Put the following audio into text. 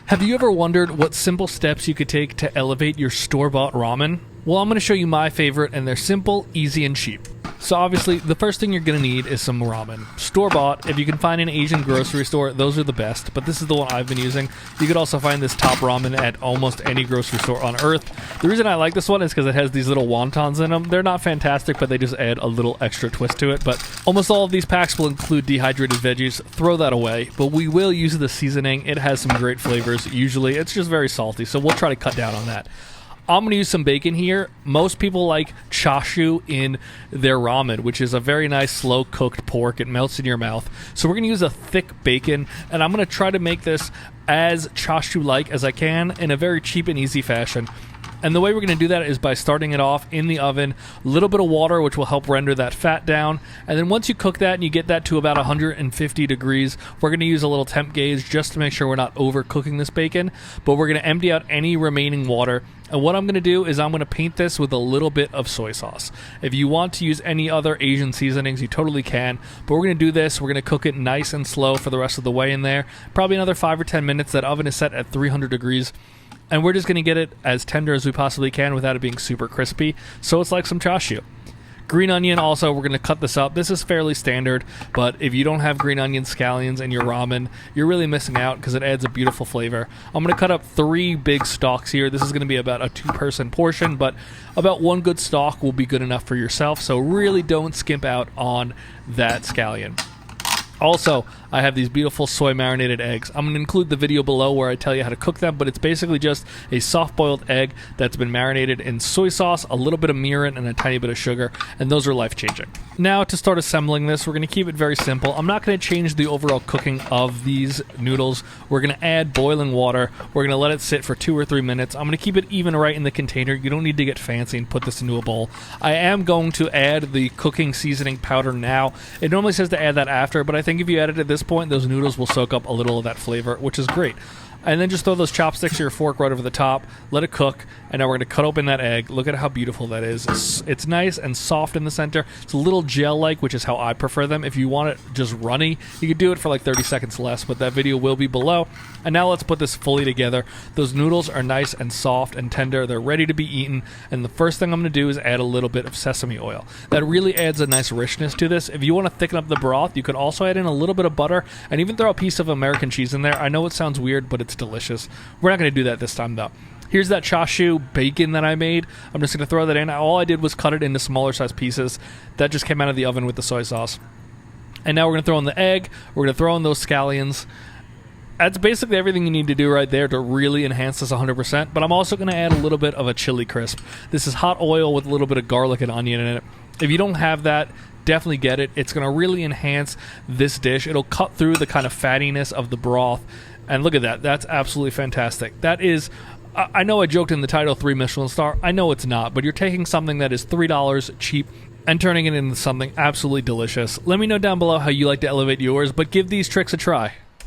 Have you ever wondered what simple steps you could take to elevate your store-bought ramen? Well, I'm going to show you my favorite, and they're simple, easy, and cheap. So obviously, the first thing you're going to need is some ramen. Store-bought, if you can find an Asian grocery store, those are the best, but this is the one I've been using. You could also find this top ramen at almost any grocery store on earth. The reason I like this one is because it has these little wontons in them. They're not fantastic, but they just add a little extra twist to it. But almost all of these packs will include dehydrated veggies. Throw that away, but we will use the seasoning. It has some great flavors. Usually, it's just very salty, so we'll try to cut down on that. I'm going to use some bacon here. Most people like chashu in their ramen, which is a very nice slow-cooked pork. It melts in your mouth. So we're going to use a thick bacon, and I'm going to try to make this as chashu-like as I can in a very cheap and easy fashion. And the way we're going to do that is by starting it off in the oven, a little bit of water, which will help render that fat down. And then once you cook that and you get that to about 150 degrees, we're going to use a little temp gauge just to make sure we're not overcooking this bacon. But we're going to empty out any remaining water. And what I'm going to do is I'm going to paint this with a little bit of soy sauce. If you want to use any other Asian seasonings, you totally can. But we're going to do this. We're going to cook it nice and slow for the rest of the way in there. Probably another 5 or 10 minutes. That oven is set at 300 degrees. And we're just going to get it as tender as we possibly can without it being super crispy. So it's like some chashu. Green onion also, we're going to cut this up. This is fairly standard, but if you don't have green onion scallions in your ramen, you're really missing out because it adds a beautiful flavor. I'm going to cut up 3 big stalks here. This is going to be about a 2-person portion, but about 1 good stalk will be good enough for yourself, so really don't skimp out on that scallion. Also, I have these beautiful soy marinated eggs. I'm going to include the video below where I tell you how to cook them, but it's basically just a soft-boiled egg that's been marinated in soy sauce, a little bit of mirin, and a tiny bit of sugar, and those are life-changing. Now, to start assembling this, we're going to keep it very simple. I'm not going to change the overall cooking of these noodles. We're going to add boiling water. We're going to let it sit for 2 or 3 minutes. I'm going to keep it even right in the container. You don't need to get fancy and put this into a bowl. I am going to add the cooking seasoning powder now. It normally says to add that after, but I think if you add it at this point, those noodles will soak up a little of that flavor, which is great. And then just throw those chopsticks or your fork right over the top, let it cook, and now we're going to cut open that egg. Look at how beautiful that is. It's nice and soft in the center. It's a little gel-like, which is how I prefer them. If you want it just runny, you could do it for like 30 seconds less, but that video will be below. And now let's put this fully together. Those noodles are nice and soft and tender. They're ready to be eaten, and the first thing I'm going to do is add a little bit of sesame oil. That really adds a nice richness to this. If you want to thicken up the broth, you could also add in a little bit of butter and even throw a piece of American cheese in there. I know it sounds weird, but it's delicious. We're not going to do that this time, though. Here's that chashu bacon that I made. I'm just going to throw that in. All I did was cut it into smaller size pieces. That just came out of the oven with the soy sauce. And now we're going to throw in the egg. We're going to throw in those scallions. That's basically everything you need to do right there to really enhance this 100%. But I'm also going to add a little bit of a chili crisp. This is hot oil with a little bit of garlic and onion in it. If you don't have that, definitely get it. It's going to really enhance this dish. It'll cut through the kind of fattiness of the broth. And look at that. That's absolutely fantastic. That is, I know I joked in the title 3 Michelin star. I know it's not, but you're taking something that is $3 cheap and turning it into something absolutely delicious. Let me know down below how you like to elevate yours, but give these tricks a try.